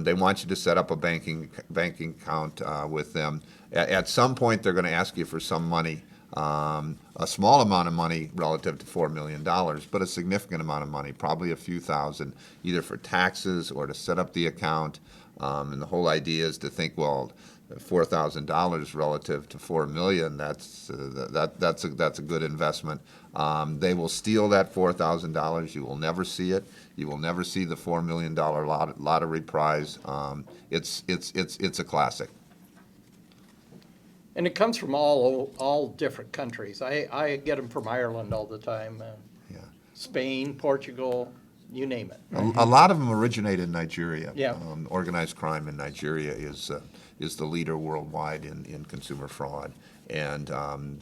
B: They want you to set up a banking account with them. At some point, they're going to ask you for some money, a small amount of money relative to $4 million, but a significant amount of money, probably a few thousand, either for taxes or to set up the account. And the whole idea is to think, well, $4,000 relative to $4 million, that's a good investment. They will steal that $4,000. You will never see it. You will never see the $4 million lottery prize. It's a classic.
A: And it comes from all different countries. I get them from Ireland all the time. Spain, Portugal, you name it.
B: A lot of them originate in Nigeria.
A: Yeah.
B: Organized crime in Nigeria is the leader worldwide in consumer fraud, and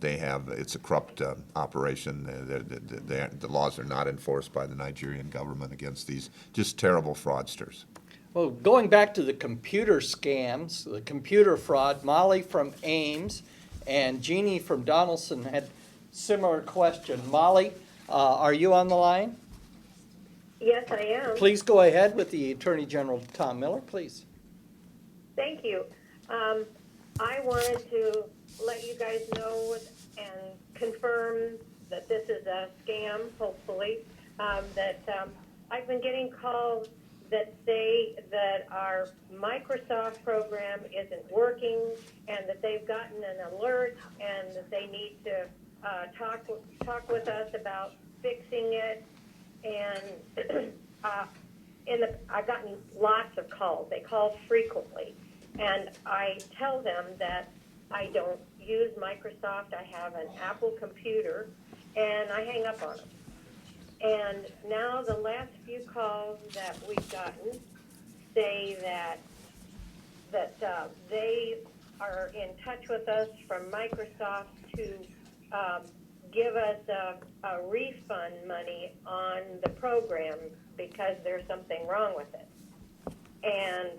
B: it's a corrupt operation. The laws are not enforced by the Nigerian government against these just terrible fraudsters.
A: Well, going back to the computer scams, the computer fraud, Molly from Ames and Jeannie from Donaldson had similar question. Molly, Are you on the line?
E: Yes, I am.
A: Please go ahead with the Attorney General, Tom Miller, please.
E: Thank you. I wanted to let you guys know and confirm that this is a scam, hopefully, that I've been getting calls that say that our Microsoft program isn't working and that they've gotten an alert and that they need to talk with us about fixing it. And I've gotten lots of calls. They call frequently. And I tell them that I don't use Microsoft. I have an Apple computer, and I hang up on them. And now the last few calls that we've gotten say that they are in touch with us from Microsoft to give us a refund money on the program because there's something wrong with it. And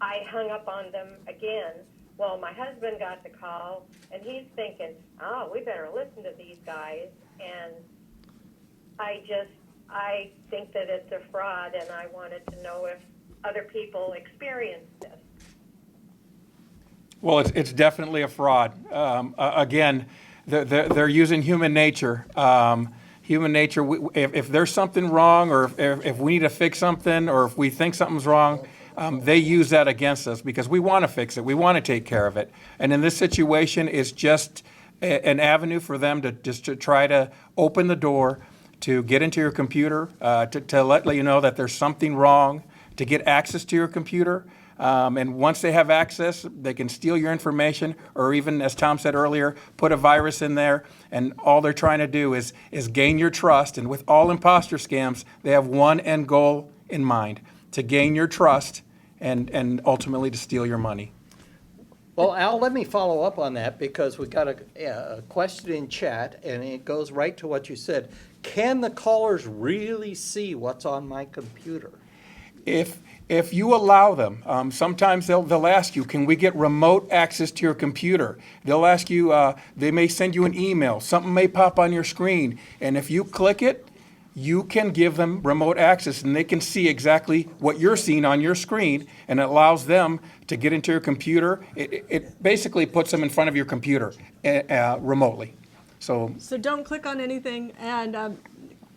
E: I hung up on them again. Well, my husband got the call, and he's thinking, oh, we better listen to these guys. And I think that it's a fraud, and I wanted to know if other people experience this.
D: Well, it's definitely a fraud. Again, they're using human nature. Human nature, if there's something wrong, or if we need to fix something, or if we think something's wrong, they use that against us because we want to fix it. We want to take care of it. And in this situation, it's just an avenue for them to try to open the door, to get into your computer, to let you know that there's something wrong, to get access to your computer. And once they have access, they can steal your information, or even, as Tom said earlier, put a virus in there. And all they're trying to do is gain your trust. And with all imposter scams, they have one end goal in mind: to gain your trust and ultimately to steal your money.
A: Well, Al, let me follow up on that because we got a question in chat, and it goes right to what you said. Can the callers really see what's on my computer?
D: If you allow them, sometimes they'll ask you, can we get remote access to your computer? They'll ask you, they may send you an email, something may pop on your screen, and if you click it, you can give them remote access, and they can see exactly what you're seeing on your screen, and it allows them to get into your computer. It basically puts them in front of your computer remotely. So
C: don't click on anything, and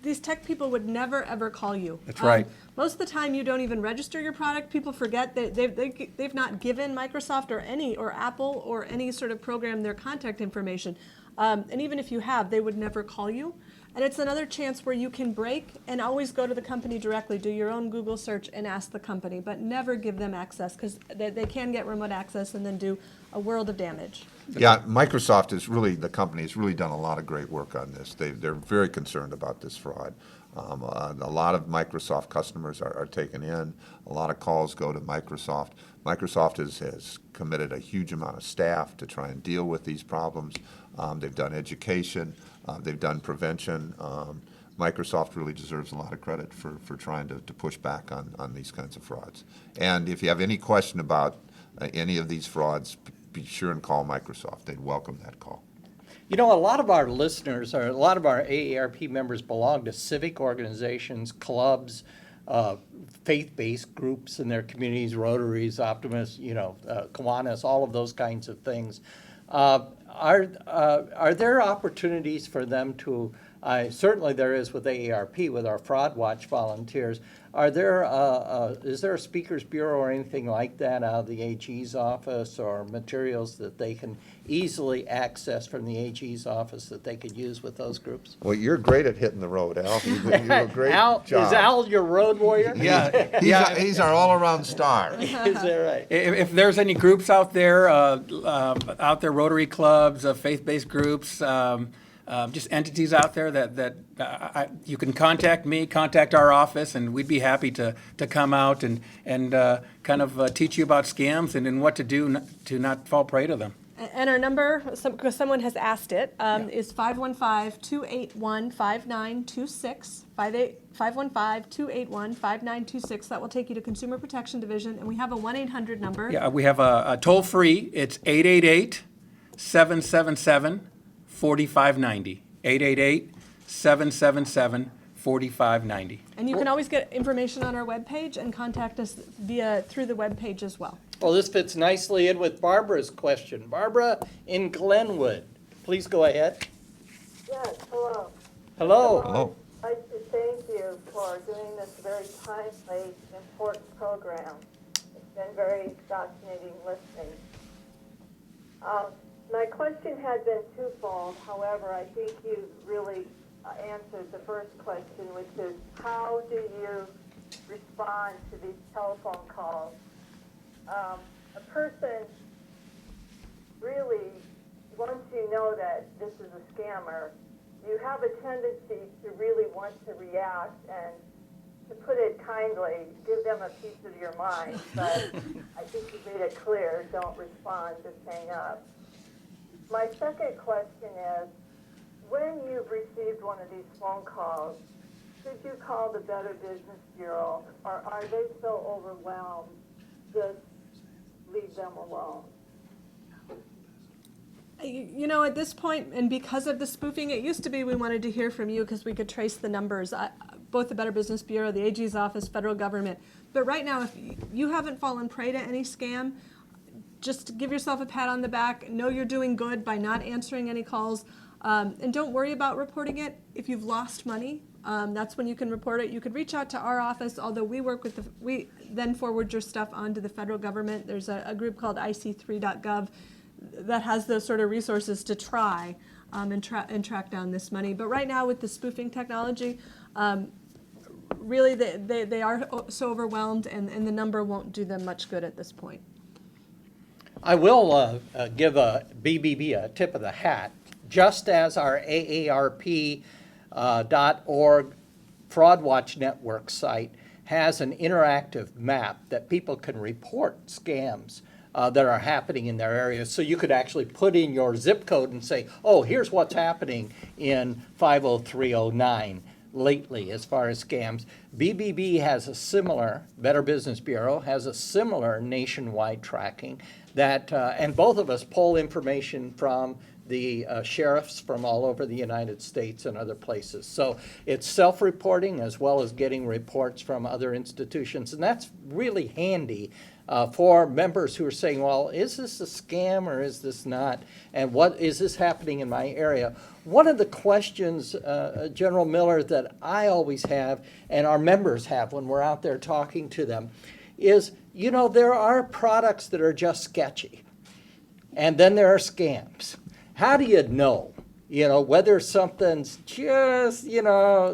C: these tech people would never, ever call you.
D: That's right.
C: Most of the time, you don't even register your product. People forget that they've not given Microsoft or Apple or any sort of program their contact information. And even if you have, they would never call you. And it's another chance where you can break and always go to the company directly, do your own Google search and ask the company, but never give them access because they can get remote access and then do a world of damage.
B: Yeah, Microsoft is really, the company has really done a lot of great work on this. They're very concerned about this fraud. A lot of Microsoft customers are taken in. A lot of calls go to Microsoft. Microsoft has committed a huge amount of staff to try and deal with these problems. They've done education. They've done prevention. Microsoft really deserves a lot of credit for trying to push back on these kinds of frauds. And if you have any question about any of these frauds, be sure and call Microsoft. They'd welcome that call.
A: You know, a lot of our listeners, or a lot of our AARP members belong to civic organizations, clubs, faith-based groups in their communities, Rotaries, Optimists, Kiwanis, all of those kinds of things. Are there opportunities for them to, certainly there is with AARP, with our Fraud Watch volunteers, is there a speakers bureau or anything like that out of the AG's office, or materials that they can easily access from the AG's office that they could use with those groups?
B: Well, you're great at hitting the road, Al. You do a great job.
A: Is Al your road warrior?
B: Yeah, he's our all-around star.
A: Is that right?
D: If there's any groups out there, Rotary clubs, faith-based groups, just entities out there that you can contact me, contact our office, and we'd be happy to come out and kind of teach you about scams and what to do to not fall prey to them.
C: And our number, because someone has asked it, is 515-281-5926, 515-281-5926. That will take you to Consumer Protection Division, and we have a 1-800 number.
D: Yeah, we have a toll-free. It's 888-777-4590. 888-777-4590.
C: And you can always get information on our webpage and contact us through the webpage as well.
A: Well, this fits nicely in with Barbara's question. Barbara in Glenwood, please go ahead.
I: Yes, hello.
A: Hello.
B: Hello.
I: I'd like to thank you for doing this very timely, important program. It's been very fascinating listening. My question had been twofold. However, I think you really answered the first question, which is how do you respond to these telephone calls? A person really, once you know that this is a scammer, you have a tendency to really want to react and, to put it kindly, give them a piece of your mind. But I think you made it clear, don't respond, just hang up. My second question is, when you've received one of these phone calls, should you call the Better Business Bureau, or are they so overwhelmed, just leave them alone?
C: You know, at this point, and because of the spoofing, it used to be we wanted to hear from you because we could trace the numbers, both the Better Business Bureau, the AG's office, federal government. But right now, if you haven't fallen prey to any scam, just give yourself a pat on the back. Know you're doing good by not answering any calls. And don't worry about reporting it. If you've lost money, that's when you can report it. You could reach out to our office, although we work with we then forward your stuff on to the federal government. There's a group called ic3.gov that has those sort of resources to try and track down this money. But right now with the spoofing technology, really they are so overwhelmed and the number won't do them much good at this point.
A: I will give a BBB a tip of the hat. Just as our AARP.org Fraud Watch Network site has an interactive map that people can report scams that are happening in their area. So you could actually put in your zip code and say, oh, here's what's happening in 50309 lately as far as scams. BBB has a similar, Better Business Bureau has a similar nationwide tracking that, and both of us pull information from the sheriffs from all over the United States and other places. So it's self-reporting as well as getting reports from other institutions. And that's really handy for members who are saying, well, is this a scam or is this not? And what is this happening in my area? One of the questions, General Miller, that I always have and our members have when we're out there talking to them is, you know, there are products that are just sketchy. And then there are scams. How do you know, whether something's just,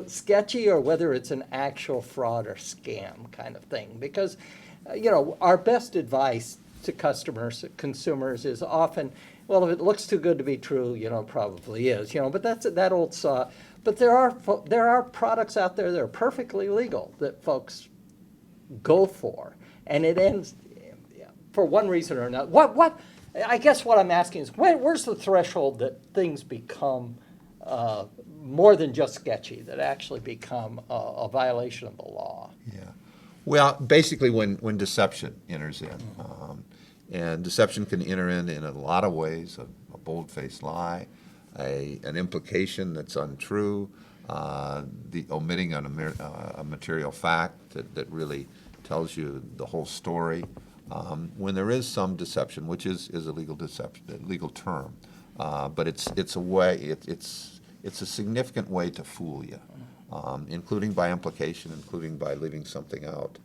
A: sketchy or whether it's an actual fraud or scam kind of thing? Because, our best advice to consumers is often, well, if it looks too good to be true, probably is, but that's that old saw. But there are products out there that are perfectly legal that folks go for, and it ends for one reason or another. I guess what I'm asking is, where's the threshold that things become more than just sketchy, that actually become a violation of the law?
B: Yeah. Well, basically when deception enters in. And deception can enter in a lot of ways, a bold-faced lie, an implication that's untrue, the omitting a material fact that really tells you the whole story. When there is some deception, which is a legal deception, a legal term, but it's a way, it's a significant way to fool you, including by implication, including by leaving something out.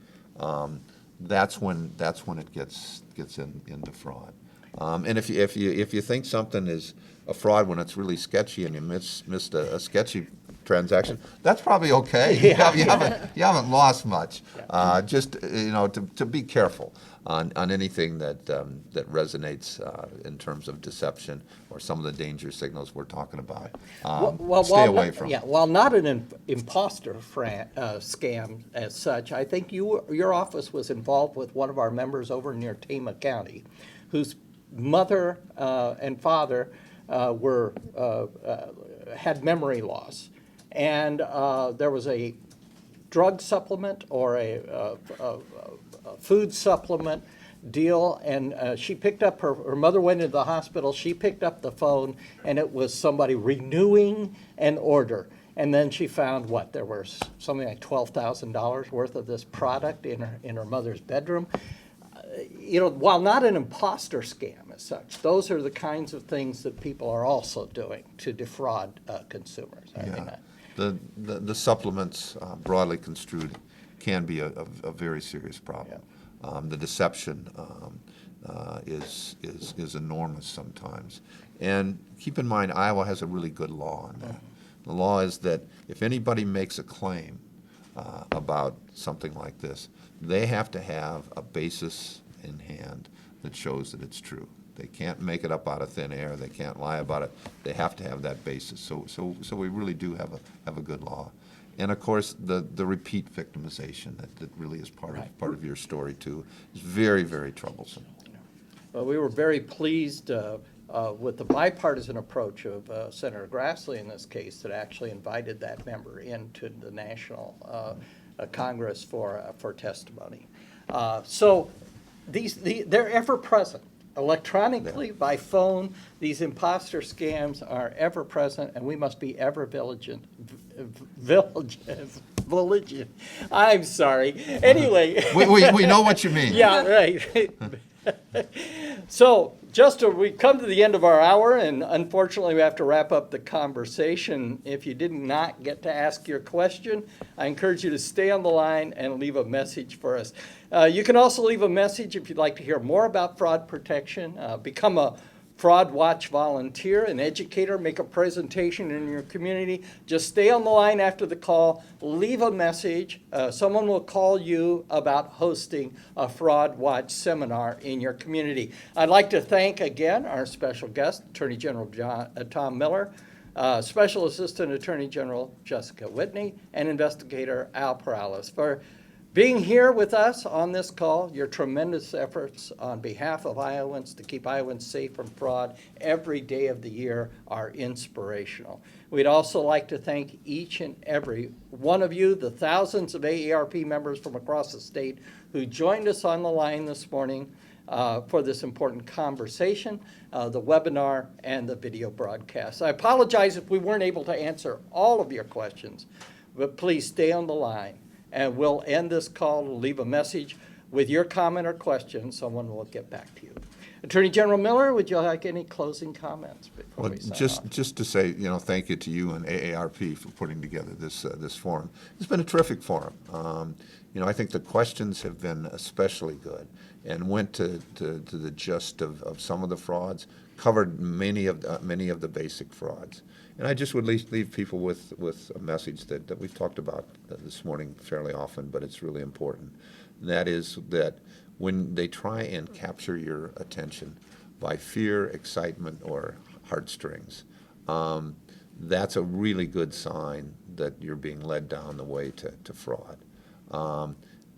B: That's when it gets into fraud. And if you think something is a fraud when it's really sketchy and you missed a sketchy transaction, that's probably okay.
A: Yeah.
B: You haven't lost much. Just to be careful on anything that resonates in terms of deception or some of the danger signals we're talking about. Stay away from.
A: Yeah, while not an imposter scam as such, I think your office was involved with one of our members over near Tama County, whose mother and father had memory loss. And there was a drug supplement or a food supplement deal, and she picked up her mother went into the hospital, she picked up the phone, and it was somebody renewing an order. And then she found there was something like $12,000 worth of this product in her mother's bedroom. While not an imposter scam as such, those are the kinds of things that people are also doing to defraud consumers.
B: The supplements, broadly construed, can be a very serious problem. The deception is enormous sometimes. And keep in mind, Iowa has a really good law on that. The law is that if anybody makes a claim about something like this, they have to have a basis in hand that shows that it's true. They can't make it up out of thin air. They can't lie about it. They have to have that basis. So we really do have a good law. And of course, the repeat victimization that really is part of your story too is very, very troublesome.
A: Well, we were very pleased with the bipartisan approach of Senator Grassley in this case that actually invited that member into the National Congress for testimony. So they're ever present. Electronically, by phone, these imposter scams are ever present, and we must be ever vigilant. I'm sorry. Anyway.
B: We know what you mean.
A: Yeah, right. So, we've come to the end of our hour, and unfortunately we have to wrap up the conversation. If you did not get to ask your question, I encourage you to stay on the line and leave a message for us. You can also leave a message if you'd like to hear more about fraud protection, become a Fraud Watch volunteer, an educator, make a presentation in your community. Just stay on the line after the call, leave a message. Someone will call you about hosting a Fraud Watch seminar in your community. I'd like to thank again our special guest, Attorney General Tom Miller, Special Assistant Attorney General Jessica Whitney, and Investigator Al Perales for being here with us on this call. Your tremendous efforts on behalf of Iowans to keep Iowans safe from fraud every day of the year are inspirational. We'd also like to thank each and every one of you, the thousands of AARP members from across the state who joined us on the line this morning for this important conversation, the webinar, and the video broadcast. I apologize if we weren't able to answer all of your questions, but please stay on the line. And we'll end this call, leave a message with your comment or question. Someone will get back to you. Attorney General Miller, would you like any closing comments before we sign off?
B: Just to say, thank you to you and AARP for putting together this forum. It's been a terrific forum. I think the questions have been especially good and went to the gist of some of the frauds, covered many of the basic frauds. And I just would leave people with a message that we've talked about this morning fairly often, but it's really important. And that is that when they try and capture your attention by fear, excitement, or heartstrings, that's a really good sign that you're being led down the way to fraud.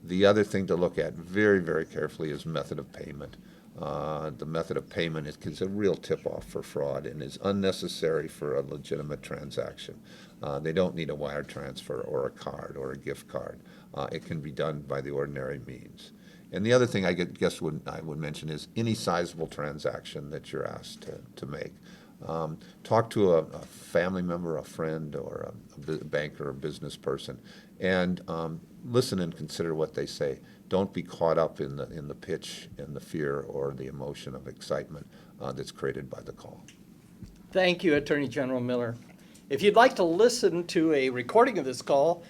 B: The other thing to look at very, very carefully is method of payment. The method of payment is a real tip-off for fraud and is unnecessary for a legitimate transaction. They don't need a wire transfer or a card or a gift card. It can be done by the ordinary means. And the other thing I would mention is any sizable transaction that you're asked to make. Talk to a family member, a friend, or a banker or business person, and listen and consider what they say. Don't be caught up in the pitch and the fear or the emotion of excitement that's created by the call.
A: Thank you, Attorney General Miller. If you'd like to listen to a recording of this call,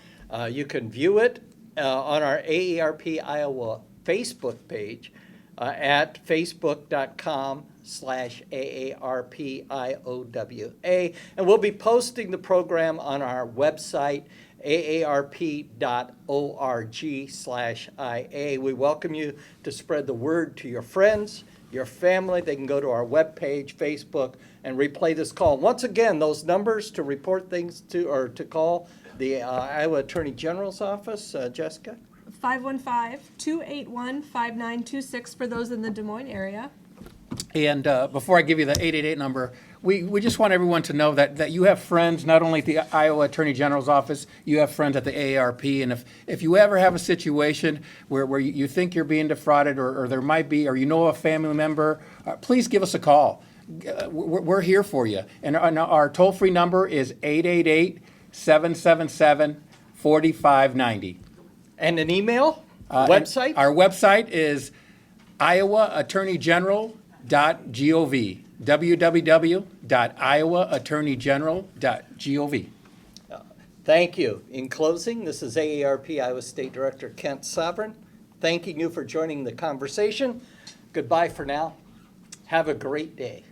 A: you can view it on our AARP Iowa Facebook page at facebook.com/AARPIOWA. And we'll be posting the program on our website, aarp.org/IA. We welcome you to spread the word to your friends, your family. They can go to our webpage, Facebook, and replay this call. Once again, those numbers to report things to call the Iowa Attorney General's office, Jessica?
C: 515-281-5926 for those in the Des Moines area.
D: And before I give you the 888 number, we just want everyone to know that you have friends, not only at the Iowa Attorney General's office, you have friends at the AARP. And if you ever have a situation where you think you're being defrauded or there might be, or you know a family member, please give us a call. We're here for you. And our toll-free number is 888 888-777-4590.
A: And an email,
D: And
A: website?
D: Our website is iowaattorneygeneral.gov, www.iowaattorneygeneral.gov.
A: Thank you. In closing, this is AARP Iowa State Director Kent Sovereign, thanking you for joining the conversation. Goodbye for now. Have a great day.